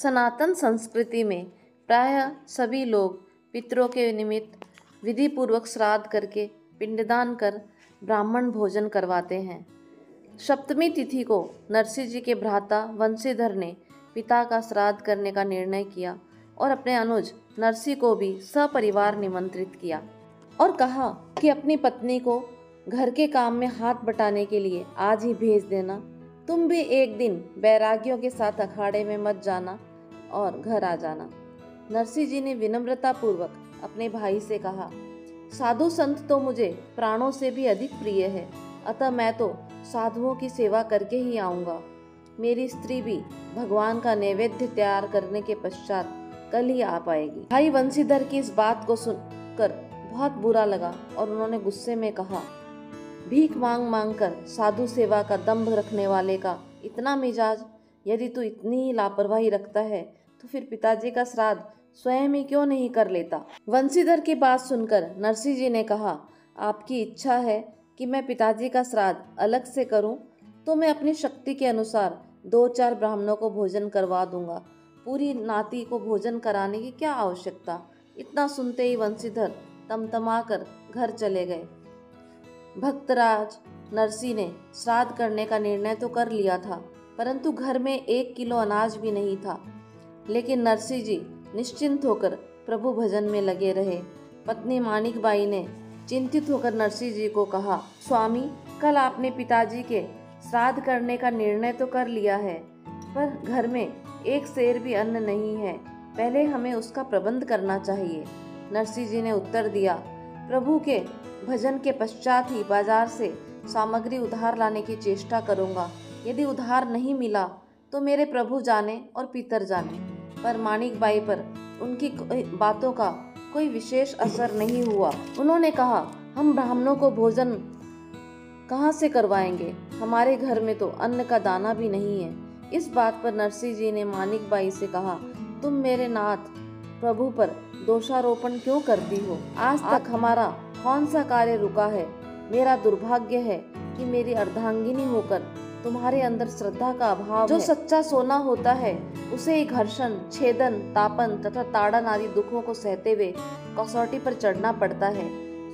सनातन संस्कृति में प्रायः सभी लोग पितरों के निमित्त विधि पूर्वक श्राद्ध करके पिंडदान कर ब्राह्मण भोजन करवाते हैं। सप्तमी तिथि को नरसिंह जी के भ्राता वंशीधर ने पिता का श्राद्ध करने का निर्णय किया और अपने अनुज नरसिंह को भी सपरिवार निमंत्रित किया और कहा कि अपनी पत्नी को घर के काम में हाथ बटाने के लिए आज ही भेज देना। तुम भी एक दिन बैरागियों के साथ अखाड़े में मत जाना और घर आ जाना। नरसिंह जी ने विनम्रता पूर्वक अपने भाई से कहा, साधु संत तो मुझे प्राणों से भी अधिक प्रिय है, अतः मैं तो साधुओं की सेवा करके ही आऊंगा। मेरी स्त्री भी भगवान का नैवेद्य तैयार करने के पश्चात कल ही आ पाएगी। भाई वंशीधर की इस बात को सुनकर बहुत बुरा लगा और उन्होंने गुस्से में कहा, भीख मांग मांग कर साधु सेवा का दंभ रखने वाले का इतना मिजाज, यदि तू इतनी ही लापरवाही रखता है तो फिर पिताजी का श्राद्ध स्वयं ही क्यों नहीं कर लेता। वंशीधर की बात सुनकर नरसिंह जी ने कहा, आपकी इच्छा है कि मैं पिताजी का श्राद्ध अलग से करूं तो मैं अपनी शक्ति के अनुसार 2-4 ब्राह्मणों को भोजन करवा दूंगा। पूरी नाती को भोजन कराने की क्या आवश्यकता। इतना सुनते ही वंशीधर तमतमाकर घर चले गए। भक्तराज नरसिंह ने श्राद्ध करने का निर्णय तो कर लिया था, परंतु घर में 1 किलो अनाज भी नहीं था। लेकिन नरसिंह जी निश्चिंत होकर प्रभु भजन में लगे रहे। पत्नी माणिकबाई ने चिंतित होकर नरसिंह जी को कहा, स्वामी, कल आपने पिताजी के श्राद्ध करने का निर्णय तो कर लिया है, पर घर में 1 सेर भी अन्न नहीं है। पहले हमें उसका प्रबंध करना चाहिए। नरसिंह जी ने उत्तर दिया, प्रभु के भजन के पश्चात ही बाजार से सामग्री उधार लाने की चेष्टा करूंगा। यदि उधार नहीं मिला तो मेरे प्रभु जाने और पितर जाने। पर माणिकबाई पर उनकी बातों का कोई विशेष असर नहीं हुआ। उन्होंने कहा, हम ब्राह्मणों को भोजन कहाँ से करवाएंगे, हमारे घर में तो अन्न का दाना भी नहीं है। इस बात पर नरसिंह जी ने माणिकबाई से कहा, तुम मेरे नाथ प्रभु पर दोषारोपण क्यों करती हो। आज तक हमारा कौन सा कार्य रुका है। मेरा दुर्भाग्य है कि मेरी अर्धांगिनी होकर तुम्हारे अंदर श्रद्धा का अभाव है। जो सच्चा सोना होता है उसे ही घर्षण, छेदन, तापन तथा ताड़न आदि दुखों को सहते हुए कसौटी पर चढ़ना पड़ता है।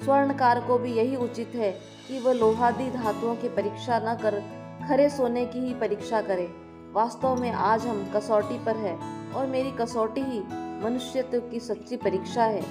स्वर्णकार को भी यही उचित है कि वह लोहादी धातुओं की परीक्षा न कर खरे सोने की ही परीक्षा करे। वास्तव में आज हम कसौटी पर है और मेरी कसौटी ही मनुष्यत्व की सच्ची परीक्षा है।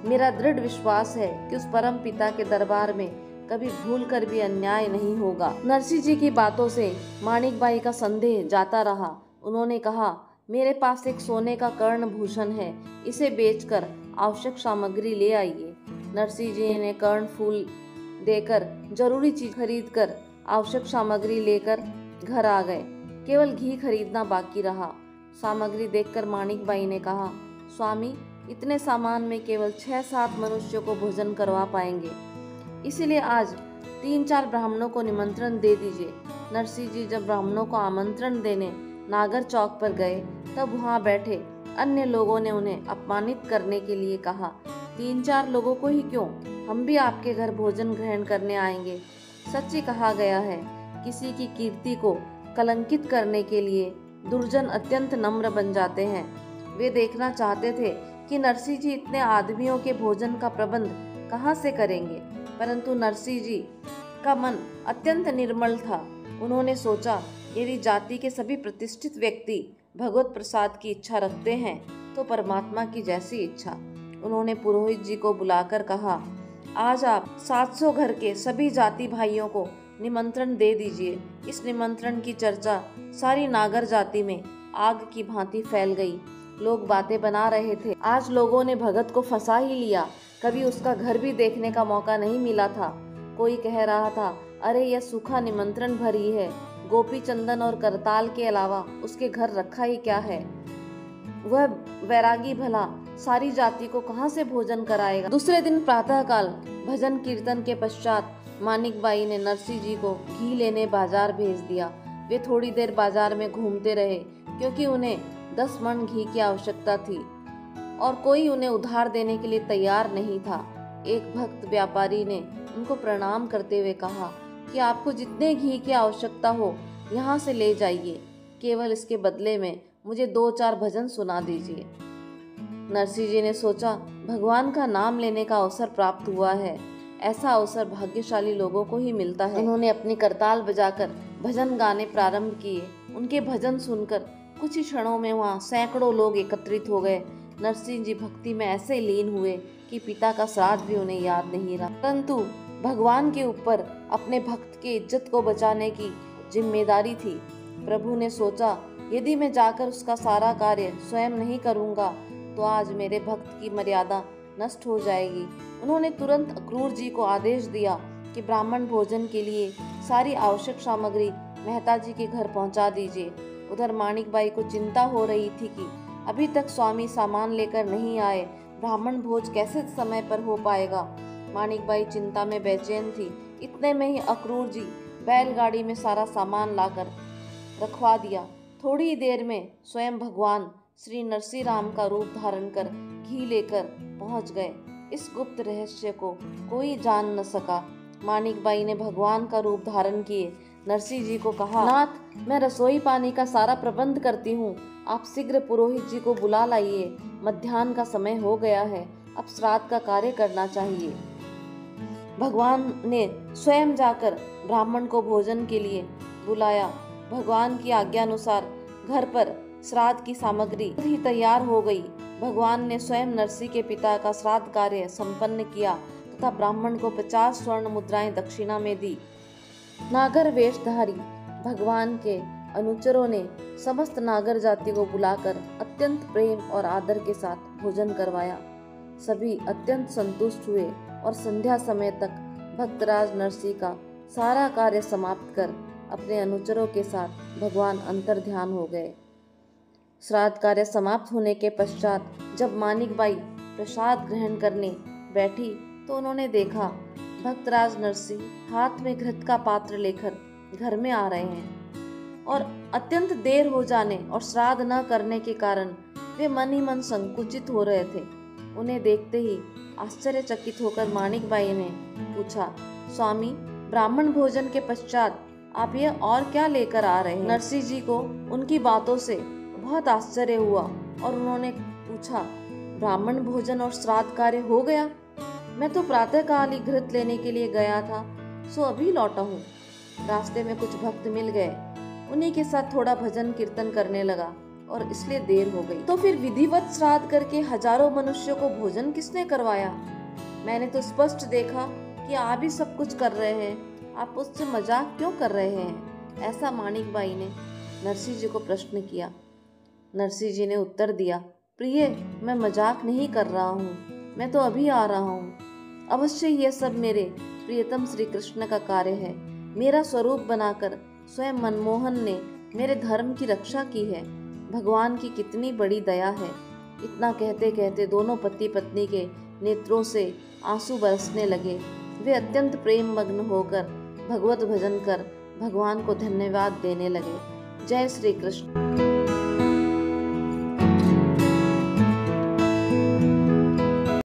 मेरा दृढ़ विश्वास है कि उस परम पिता के दरबार में कभी भूल कर भी अन्याय नहीं होगा। नरसिंह जी की बातों से माणिकबाई का संदेह जाता रहा। उन्होंने कहा, मेरे पास एक सोने का कर्ण भूषण है, इसे बेचकर आवश्यक सामग्री ले आइए। नरसिंह जी ने कर्ण फूल देकर जरूरी चीज खरीद कर आवश्यक सामग्री लेकर घर आ गए। केवल घी खरीदना बाकी रहा। सामग्री देखकर माणिकबाई ने कहा, स्वामी, इतने सामान में केवल 6-7 मनुष्यों को भोजन करवा पाएंगे, इसीलिए आज 3-4 ब्राह्मणों को निमंत्रण दे दीजिए। नरसिंह जी जब ब्राह्मणों को आमंत्रण देने नागर चौक पर गए तब वहां बैठे अन्य लोगों ने उन्हें अपमानित करने के लिए कहा, 3-4 लोगों को ही क्यों, हम भी आपके घर भोजन ग्रहण करने आएंगे। सच ही कहा गया है, किसी की कीर्ति को कलंकित करने के लिए दुर्जन अत्यंत नम्र बन जाते हैं। वे देखना चाहते थे कि नरसिंह जी इतने आदमियों के भोजन का प्रबंध कहाँ से करेंगे, परंतु नरसिंह जी का मन अत्यंत निर्मल था। उन्होंने सोचा, यदि जाति के सभी प्रतिष्ठित व्यक्ति भगवत प्रसाद की इच्छा रखते हैं तो परमात्मा की जैसी इच्छा। उन्होंने पुरोहित जी को बुलाकर कहा, आज आप 700 घर के सभी जाति भाइयों को निमंत्रण दे दीजिए। इस निमंत्रण की चर्चा सारी नागर जाति में आग की भांति फैल गई। लोग बातें बना रहे थे, आज लोगों ने भगत को फंसा ही लिया, कभी उसका घर भी देखने का मौका नहीं मिला था। कोई कह रहा था, अरे यह सूखा निमंत्रण भरी है, गोपी चंदन और करताल के अलावा उसके घर रखा ही क्या है। वह वैरागी भला सारी जाति को कहाँ से भोजन कराएगा। दूसरे दिन प्रातःकाल भजन कीर्तन के पश्चात माणिकबाई ने नरसिंह जी को घी लेने बाजार भेज दिया। वे थोड़ी देर बाजार में घूमते रहे क्योंकि उन्हें 10 मन घी की आवश्यकता थी और कोई उन्हें उधार देने के लिए तैयार नहीं था। एक भक्त व्यापारी ने उनको प्रणाम करते हुए कहा कि आपको जितने घी की आवश्यकता हो यहाँ से ले जाइए, केवल इसके बदले में मुझे 2-4 भजन सुना दीजिए। नरसिंह जी ने सोचा, भगवान का नाम लेने का अवसर प्राप्त हुआ है, ऐसा अवसर भाग्यशाली लोगों को ही मिलता है। उन्होंने अपनी करताल बजाकर भजन गाने प्रारंभ किए। उनके भजन सुनकर कुछ ही क्षणों में वहाँ सैकड़ों लोग एकत्रित हो गए। नरसिंह जी भक्ति में ऐसे लीन हुए कि पिता का श्राद्ध भी उन्हें याद नहीं रहा। परंतु भगवान के ऊपर अपने भक्त की इज्जत को बचाने की जिम्मेदारी थी। प्रभु ने सोचा, यदि मैं जाकर उसका सारा कार्य स्वयं नहीं करूँगा तो आज मेरे भक्त की मर्यादा नष्ट हो जाएगी। उन्होंने तुरंत अक्रूर जी को आदेश दिया कि ब्राह्मण भोजन के लिए सारी आवश्यक सामग्री मेहता जी के घर पहुंचा दीजिए। उधर माणिकबाई को चिंता हो रही थी कि अभी तक स्वामी सामान लेकर नहीं आए, ब्राह्मण भोज कैसे समय पर हो पाएगा। माणिकबाई चिंता में बेचैन थी। इतने में ही अक्रूर जी बैलगाड़ी में सारा सामान लाकर रखवा दिया। थोड़ी ही देर में स्वयं भगवान श्री नरसिंह राम का रूप धारण कर घी लेकर पहुंच गए। इस गुप्त रहस्य को कोई जान न सका। माणिकबाई ने भगवान का रूप धारण किए नरसिंह जी को कहा, नाथ, मैं रसोई पानी का सारा प्रबंध करती हूँ, आप शीघ्र पुरोहित जी को बुला लाइए। मध्याह्न का समय हो गया है, अब श्राद्ध का कार्य करना चाहिए। भगवान ने स्वयं जाकर ब्राह्मण को भोजन के लिए बुलाया। भगवान की आज्ञा अनुसार घर पर श्राद्ध की सामग्री ही तैयार हो गई। भगवान ने स्वयं नरसिंह के पिता का श्राद्ध कार्य संपन्न किया तथा ब्राह्मण को 50 स्वर्ण मुद्राएं दक्षिणा में दी। नागर वेशधारी भगवान के अनुचरों ने समस्त नागर जाति को बुलाकर अत्यंत प्रेम और आदर के साथ भोजन करवाया। सभी अत्यंत संतुष्ट हुए और संध्या समय तक भक्तराज नरसिंह का सारा कार्य समाप्त कर अपने अनुचरों के साथ भगवान अंतर्ध्यान हो गए। श्राद्ध कार्य समाप्त होने के पश्चात जब माणिकबाई प्रसाद ग्रहण करने बैठी तो उन्होंने देखा भक्तराज नरसिंह हाथ में घृत का पात्र लेकर घर में आ रहे हैं और अत्यंत देर हो जाने और श्राद्ध न करने के कारण वे मन ही मन संकुचित हो रहे थे। उन्हें देखते ही आश्चर्यचकित होकर माणिकबाई ने पूछा, स्वामी, ब्राह्मण भोजन के पश्चात आप ये और क्या लेकर आ रहे हैं? नरसिंह जी को उनकी बातों से बहुत आश्चर्य हुआ और उन्होंने पूछा, ब्राह्मण भोजन और श्राद्ध कार्य हो गया? मैं तो प्रातःकाल ही घृत लेने के लिए गया था, सो अभी लौटा हूँ। रास्ते में कुछ भक्त मिल गए, उन्हीं के साथ थोड़ा भजन कीर्तन करने लगा और इसलिए देर हो गई। तो फिर विधिवत श्राद्ध करके हजारों मनुष्यों को भोजन किसने करवाया? मैंने तो स्पष्ट देखा कि आप ही सब कुछ कर रहे हैं, आप उससे मजाक क्यों कर रहे हैं? ऐसा माणिकबाई ने नरसिंह जी को प्रश्न किया। नरसिंह जी ने उत्तर दिया, प्रिय, मैं मजाक नहीं कर रहा हूँ, मैं तो अभी आ रहा हूँ। अवश्य यह सब मेरे प्रियतम श्री कृष्ण का कार्य है। मेरा स्वरूप बनाकर स्वयं मनमोहन ने मेरे धर्म की रक्षा की है। भगवान की कितनी बड़ी दया है। इतना कहते कहते दोनों पति पत्नी के नेत्रों से आंसू बरसने लगे। वे अत्यंत प्रेम मग्न होकर भगवत भजन कर भगवान को धन्यवाद देने लगे। जय श्री कृष्ण।